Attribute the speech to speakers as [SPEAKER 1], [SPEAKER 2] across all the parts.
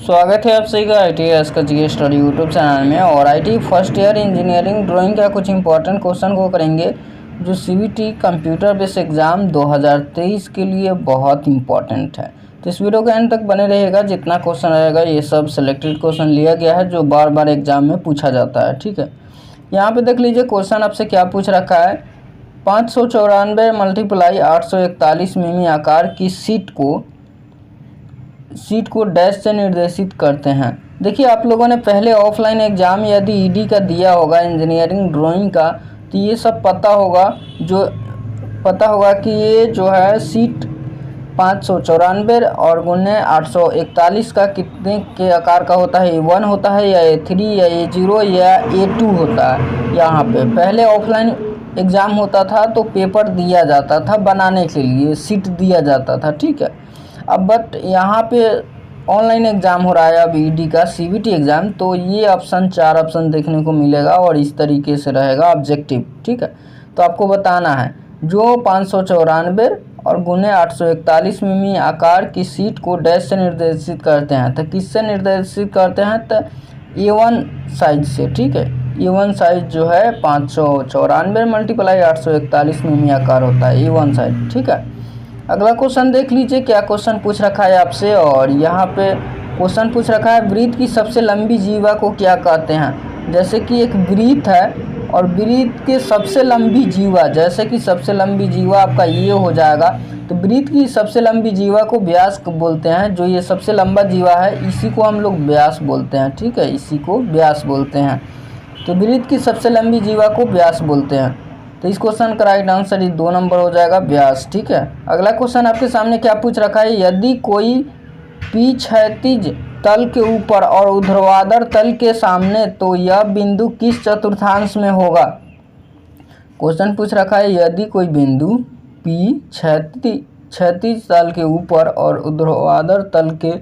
[SPEAKER 1] स्वागत है आप सभी का ITS का जी स्टडी यूट्यूब चैनल में। और IT first year engineering drawing का कुछ इंपॉर्टेंट क्वेश्चन को करेंगे जो CBT कंप्यूटर बेस्ड एग्ज़ाम 2023 के लिए बहुत इंपॉर्टेंट है। तो इस वीडियो के एंड तक बने रहेगा। जितना क्वेश्चन रहेगा ये सब सिलेक्टेड क्वेश्चन लिया गया है जो बार बार एग्जाम में पूछा जाता है। ठीक है, यहाँ पर देख लीजिए क्वेश्चन आपसे क्या पूछ रखा है। 594 × 841 मिमी आकार की सीट को डैश से निर्देशित करते हैं। देखिए आप लोगों ने पहले ऑफलाइन एग्ज़ाम यदि ED का दिया होगा इंजीनियरिंग ड्राइंग का, तो ये सब पता होगा कि ये जो है सीट 594 और गुने 841 का कितने के आकार का होता है। A1 होता है या A3 या A0 या A2 होता है। यहाँ पे पहले ऑफलाइन एग्ज़ाम होता था तो पेपर दिया जाता था बनाने के लिए, सीट दिया जाता था। ठीक है, अब बट यहाँ पे ऑनलाइन एग्ज़ाम हो रहा है अब ED का CBT एग्ज़ाम, तो ये ऑप्शन 4 ऑप्शन देखने को मिलेगा और इस तरीके से रहेगा ऑब्जेक्टिव। ठीक है, तो आपको बताना है जो 594 और गुने 841 मिमी आकार की सीट को डैश से निर्देशित करते हैं। तो किससे निर्देशित करते हैं? तो A1 साइज से। ठीक है, A1 साइज जो है 594 × 841 मिमी आकार होता है A1 साइज। ठीक है, अगला क्वेश्चन देख लीजिए क्या क्वेश्चन पूछ रखा है आपसे। और यहाँ पे क्वेश्चन पूछ रखा है वृत्त की सबसे लंबी जीवा को क्या कहते हैं। जैसे कि एक वृत्त है और वृत्त के सबसे लंबी जीवा, जैसे कि सबसे लंबी जीवा आपका ये हो जाएगा, तो वृत्त की सबसे लंबी जीवा को व्यास बोलते हैं। जो ये सबसे लंबा जीवा है इसी को हम लोग व्यास बोलते हैं। ठीक है, इसी को व्यास बोलते हैं। तो वृत्त की सबसे लंबी जीवा को व्यास बोलते हैं। तो इस क्वेश्चन का राइट आंसर 2 नंबर हो जाएगा, व्यास। ठीक है, अगला क्वेश्चन आपके सामने क्या पूछ रखा है। यदि कोई P क्षैतिज तल के ऊपर और ऊर्ध्वाधर तल के सामने, तो यह बिंदु किस चतुर्थांश में होगा। क्वेश्चन पूछ रखा है यदि कोई बिंदु P क्षैतिज तल के ऊपर और ऊर्ध्वाधर तल के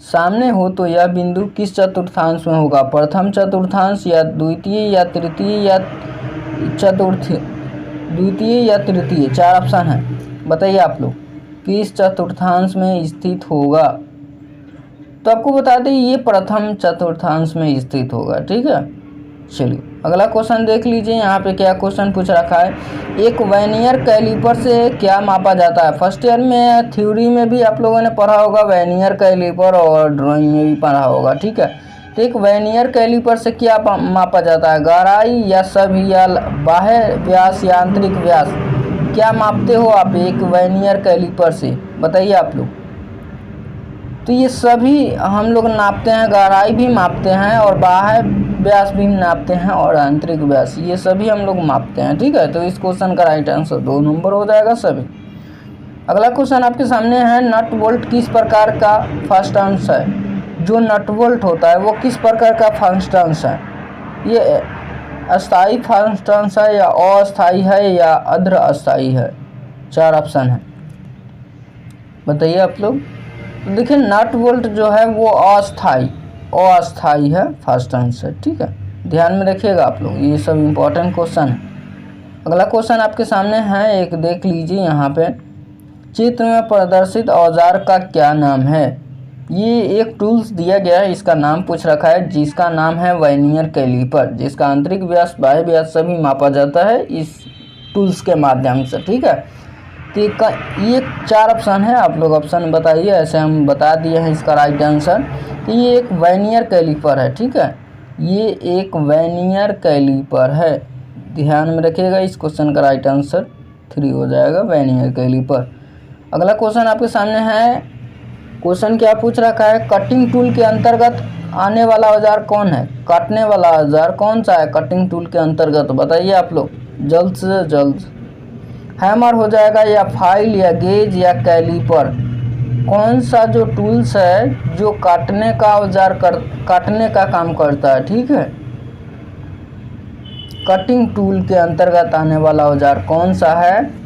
[SPEAKER 1] सामने हो तो यह बिंदु किस चतुर्थांश में होगा। प्रथम चतुर्थांश या द्वितीय या तृतीय या चतुर्थ, द्वितीय या तृतीय, 4 ऑप्शन है। बताइए आप लोग किस चतुर्थांश में स्थित होगा। तो आपको बता दें ये प्रथम चतुर्थांश में स्थित होगा। ठीक है, चलिए अगला क्वेश्चन देख लीजिए। यहाँ पे क्या क्वेश्चन पूछ रखा है। एक वर्नियर कैलिपर से क्या मापा जाता है। फर्स्ट ईयर में थ्योरी में भी आप लोगों ने पढ़ा होगा वर्नियर कैलिपर और ड्राइंग में भी पढ़ा होगा। ठीक है, तो एक वर्नियर कैलिपर से क्या मापा जाता है। गहराई या सभी या बाह्य व्यास या आंतरिक व्यास, क्या मापते हो आप एक वर्नियर कैलिपर से, बताइए आप लोग। तो ये सभी हम लोग नापते हैं, गहराई भी मापते हैं और बाह्य व्यास भी नापते हैं और आंतरिक व्यास, ये सभी हम लोग मापते हैं। ठीक है, तो इस क्वेश्चन का राइट आंसर 2 नंबर हो जाएगा सभी। अगला क्वेश्चन आपके सामने है नट बोल्ट किस प्रकार का फर्स्ट अंश है। जो नट बोल्ट होता है वो किस प्रकार का फर्स्ट अंश है। ये अस्थाई फर्स्ट अंश है या अस्थाई है या अर्ध अस्थाई है, 4 ऑप्शन है। बताइए आप लोग। तो देखिए नट बोल्ट जो है वो अस्थाई है, फर्स्ट अंश है। ठीक है, ध्यान में रखिएगा आप लोग, ये सब इम्पोर्टेंट क्वेश्चन है। अगला क्वेश्चन आपके सामने है एक, देख लीजिए यहाँ पे। चित्र में प्रदर्शित औजार का क्या नाम है। ये एक टूल्स दिया गया है, इसका नाम पूछ रखा है जिसका नाम है वर्नियर कैलिपर, जिसका आंतरिक व्यास बाह्य व्यास सभी मापा जाता है इस टूल्स के माध्यम से। ठीक है, तो ये 4 ऑप्शन है, आप लोग ऑप्शन बताइए। ऐसे हम बता दिए हैं इसका राइट आंसर। तो ये एक वर्नियर कैलिपर है। ठीक है, ये एक वर्नियर कैलिपर है, ध्यान में रखिएगा। इस क्वेश्चन का राइट आंसर 3 हो जाएगा, वर्नियर कैलिपर। अगला क्वेश्चन आपके सामने है। क्वेश्चन क्या पूछ रखा है। कटिंग टूल के अंतर्गत आने वाला औजार कौन है। काटने वाला औजार कौन सा है कटिंग टूल के अंतर्गत, बताइए आप लोग जल्द से जल्द। हैमर हो जाएगा या फाइल या गेज या कैलिपर, कौन सा जो टूल्स है जो काटने का औजार काटने का काम करता है। ठीक है, कटिंग टूल के अंतर्गत आने वाला औजार कौन सा है।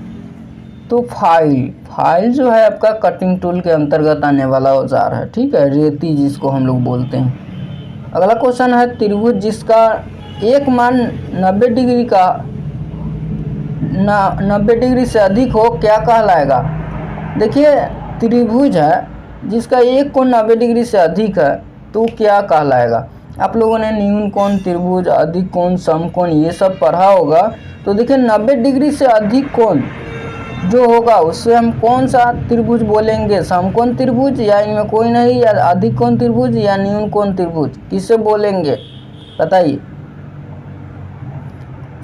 [SPEAKER 1] तो फाइल जो है आपका कटिंग टूल के अंतर्गत आने वाला औजार है। ठीक है, रेती जिसको हम लोग बोलते हैं। अगला क्वेश्चन है त्रिभुज जिसका एक मान 90 डिग्री का 90 डिग्री से अधिक हो क्या कहलाएगा। देखिए त्रिभुज है जिसका एक कोण 90 डिग्री से अधिक है तो क्या कहलाएगा। आप लोगों ने न्यून कोण, त्रिभुज, अधिक कोण, समकोण ये सब पढ़ा होगा। तो देखिए 90 डिग्री से अधिक कोण जो होगा उससे हम कौन सा त्रिभुज बोलेंगे, समकोण त्रिभुज या इनमें कोई नहीं, या अधिक कोण त्रिभुज या न्यून कोण त्रिभुज, किसे बोलेंगे बताइए।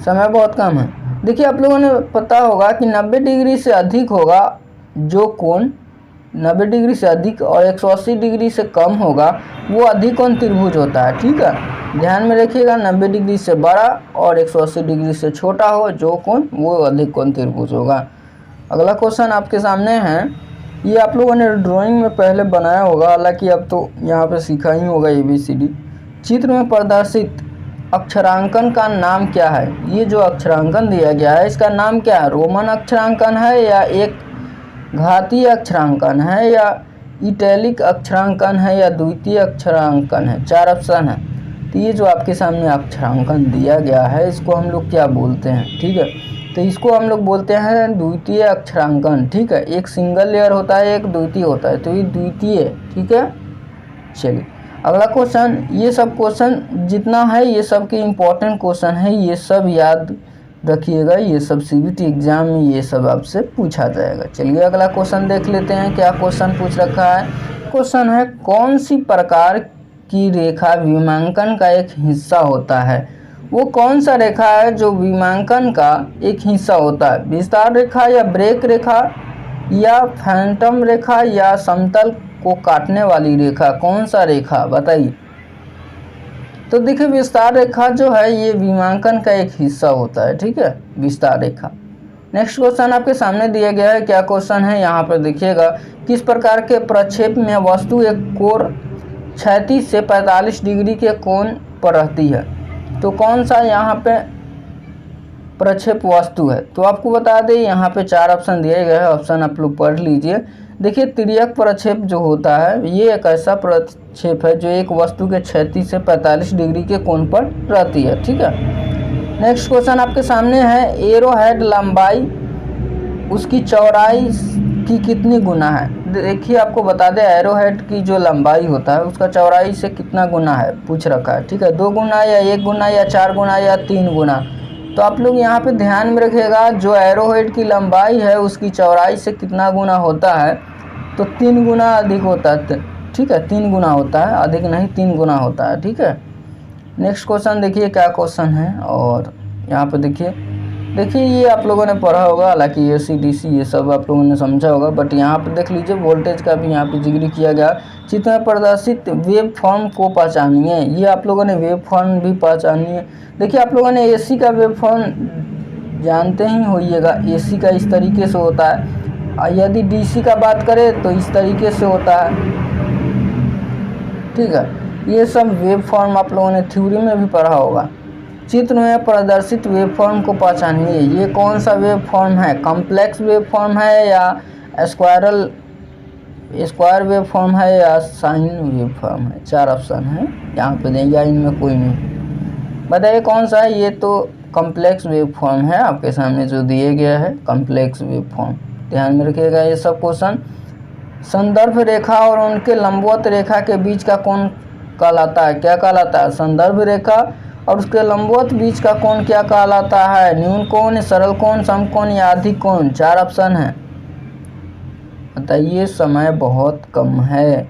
[SPEAKER 1] समय बहुत कम है। देखिए आप लोगों ने पता होगा कि 90 डिग्री से अधिक होगा जो कोण 90 डिग्री से अधिक और 180 डिग्री से कम होगा वो अधिक कोण त्रिभुज होता है। ठीक है, ध्यान में रखिएगा, 90 डिग्री से बड़ा और 180 डिग्री से छोटा हो जो कोण वो अधिक कोण त्रिभुज होगा। अगला क्वेश्चन आपके सामने है, ये आप लोगों ने ड्राइंग में पहले बनाया होगा, हालांकि अब तो यहाँ पे सीखा ही होगा ABCD। चित्र में प्रदर्शित अक्षरांकन का नाम क्या है। ये जो अक्षरांकन दिया गया है इसका नाम क्या है, रोमन अक्षरांकन है या एक घातीय अक्षरांकन है या इटैलिक अक्षरांकन है या द्वितीय अक्षरांकन है। 4 ऑप्शन है। तो ये जो आपके सामने अक्षरांकन दिया गया है इसको हम लोग क्या बोलते हैं, ठीक है, तो इसको हम लोग बोलते हैं द्वितीय अक्षरांकन। ठीक है, एक सिंगल लेयर होता है, एक द्वितीय होता है, तो ये द्वितीय। ठीक है, चलिए अगला क्वेश्चन। ये सब क्वेश्चन जितना है ये सब के इम्पोर्टेंट क्वेश्चन है, ये सब याद रखिएगा, ये सब CBT एग्जाम में ये सब आपसे पूछा जाएगा। चलिए अगला क्वेश्चन देख लेते हैं, क्या क्वेश्चन पूछ रखा है। क्वेश्चन है, कौन सी प्रकार की रेखा विमांकन का एक हिस्सा होता है। वो कौन सा रेखा है जो विमांकन का एक हिस्सा होता है, विस्तार रेखा या ब्रेक रेखा या फैंटम रेखा या समतल को काटने वाली रेखा, कौन सा रेखा बताइए। तो देखिए विस्तार रेखा जो है ये विमांकन का एक हिस्सा होता है। ठीक है, विस्तार रेखा। नेक्स्ट क्वेश्चन आपके सामने दिया गया है, क्या क्वेश्चन है यहाँ पर देखिएगा, किस प्रकार के प्रक्षेप में वस्तु एक कोण क्षैतिज से 45 डिग्री के कोण पर रहती है। तो कौन सा यहाँ पे प्रक्षेप वस्तु है, तो आपको बता दें यहाँ पे 4 ऑप्शन दिए गए हैं, ऑप्शन आप लोग पढ़ लीजिए। देखिए तिर्यक प्रक्षेप जो होता है ये एक ऐसा प्रक्षेप है जो एक वस्तु के क्षैतिज से 45 डिग्री के कोण पर रहती है। ठीक है, नेक्स्ट क्वेश्चन आपके सामने है, एरोहेड लंबाई उसकी चौड़ाई की कितनी गुना है। देखिए आपको बता दें एरोहेड की जो लंबाई होता है उसका चौड़ाई से कितना गुना है पूछ रखा है। ठीक है, 2 गुना या 1 गुना या 4 गुना या 3 गुना। तो आप लोग यहाँ पे ध्यान में रखिएगा, जो एरोहेड की लंबाई है उसकी चौड़ाई से कितना गुना होता है, तो 3 गुना अधिक होता है। ठीक है, 3 गुना होता है, अधिक नहीं 3 गुना होता है। ठीक है, नेक्स्ट क्वेश्चन देखिए क्या क्वेश्चन है, और यहाँ पे देखिए ये आप लोगों ने पढ़ा होगा, हालांकि AC/DC ये सब आप लोगों ने समझा होगा, बट यहाँ पे देख लीजिए वोल्टेज का भी यहाँ पे जिक्र किया गया। चित्र में प्रदर्शित वेव फॉर्म को पहचानिए, ये आप लोगों ने वेव फॉर्म भी पहचानिए। देखिए आप लोगों ने AC का वेव फॉर्म जानते ही होइएगा, AC का इस तरीके से होता है, यदि DC का बात करें तो इस तरीके से होता है। ठीक है, ये सब वेव फॉर्म आप लोगों ने थ्योरी में भी पढ़ा होगा। चित्र में प्रदर्शित वेव फॉर्म को पहचानिए, ये कौन सा वेव फॉर्म है, कॉम्प्लेक्स वेव फॉर्म है या स्क्वायर वेव फॉर्म है या साइन वेव फॉर्म है। 4 ऑप्शन है यहाँ पे देंगे, इनमें कोई नहीं, बताइए कौन सा है। ये तो कॉम्प्लेक्स वेव फॉर्म है आपके सामने जो दिए गया है, कॉम्प्लेक्स वेव फॉर्म। ध्यान में रखिएगा ये सब क्वेश्चन। संदर्भ रेखा और उनके लंबवत रेखा के बीच का कोण कहलाता है, क्या कहलाता है, संदर्भ रेखा और उसके लंबवत बीच का कोण क्या कहलाता है, न्यून कोण, सरल कोण, समकोण या अधिक कोण। 4 ऑप्शन है, बताइए, समय बहुत कम है।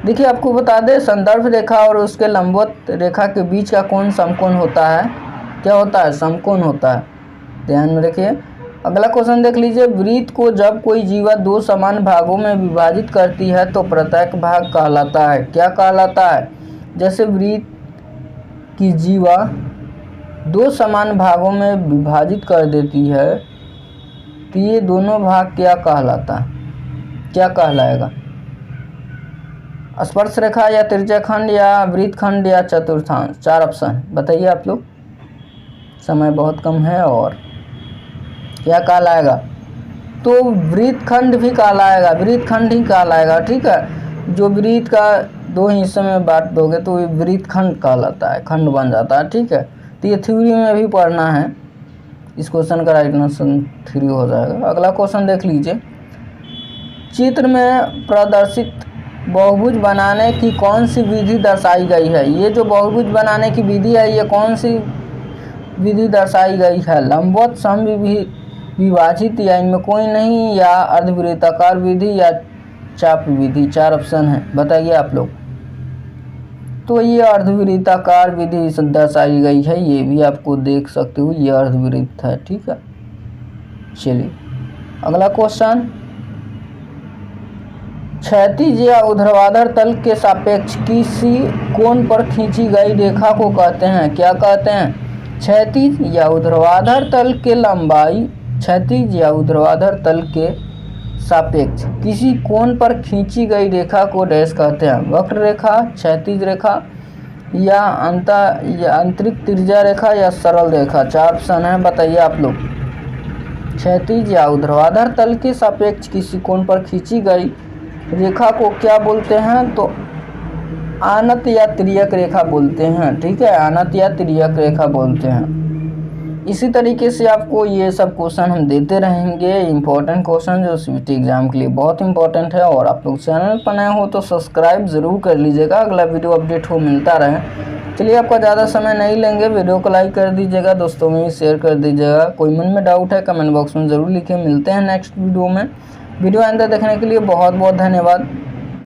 [SPEAKER 1] देखिए आपको बता दें संदर्भ रेखा और उसके लंबवत रेखा के बीच का कोण समकोण होता है, क्या होता है, समकोण होता है। ध्यान में रखिए। अगला क्वेश्चन देख लीजिए, वृत्त को जब कोई जीवा 2 समान भागों में विभाजित करती है तो प्रत्येक भाग कहलाता है, क्या कहलाता है। जैसे वृत्त की जीवा 2 समान भागों में विभाजित कर देती है तो ये दोनों भाग क्या कहलाता है, क्या कहलाएगा, स्पर्श रेखा या त्रिज्याखंड या वृत्तखंड या चतुर्थांश। 4 ऑप्शन बताइए आप लोग, समय बहुत कम है, और क्या कहलाएगा, तो वृत्तखंड भी कहलाएगा, वृत्तखंड ही कहलाएगा। ठीक है, जो वृत्त का 2 हिस्से में बांट दोगे तो ये वृत्तखंड कहलाता है, खंड बन जाता है। ठीक है, तो ये थ्योरी में भी पढ़ना है, इस क्वेश्चन का राइट आंसर 3 हो जाएगा। अगला क्वेश्चन देख लीजिए, चित्र में प्रदर्शित बहुभुज बनाने की कौन सी विधि दर्शाई गई है? ये जो बहुभुज बनाने की विधि है ये कौन सी विधि दर्शाई गई है? लंबवत, समविभाजित या इनमें कोई नहीं, या अर्धवृत्ताकार विधि या चाप विधि? 4 ऑप्शन है, बताइए आप लोग। तो ये अर्धवृत्ताकार विधि दर्शाई गई है, ये भी आपको देख सकते हो, ये अर्धवृत्त है। ठीक है, चलिए अगला क्वेश्चन, क्षैतिज या ऊर्ध्वाधर तल के सापेक्ष किसी कोण पर खींची गई रेखा को कहते हैं? क्या कहते हैं? क्षैतिज या ऊर्ध्वाधर तल के लंबाई, क्षैतिज या ऊर्ध्वाधर तल के सापेक्ष किसी कोण पर खींची गई रेखा को डैश कहते हैं? वक्र रेखा, क्षैतिज रेखा, या आंतरिक त्रिज्या रेखा, या सरल रेखा? 4 ऑप्शन है, बताइए आप लोग। क्षैतिज या ऊर्ध्वाधर तल के सापेक्ष किसी कोण पर खींची गई रेखा को क्या बोलते हैं? तो आनत या तिर्यक रेखा बोलते हैं। ठीक है, आनत या तिर्यक रेखा बोलते हैं। इसी तरीके से आपको ये सब क्वेश्चन हम देते रहेंगे, इंपॉर्टेंट क्वेश्चन जो सीईटी एग्जाम के लिए बहुत इंपॉर्टेंट है। और आप लोग चैनल पर नए हो तो सब्सक्राइब ज़रूर कर लीजिएगा, अगला वीडियो अपडेट हो मिलता रहे। चलिए आपका ज़्यादा समय नहीं लेंगे, वीडियो को लाइक कर दीजिएगा, दोस्तों में भी शेयर कर दीजिएगा। कोई मन में डाउट है कमेंट बॉक्स में ज़रूर लिखें। मिलते हैं नेक्स्ट वीडियो में। वीडियो अंदर देखने के लिए बहुत बहुत धन्यवाद।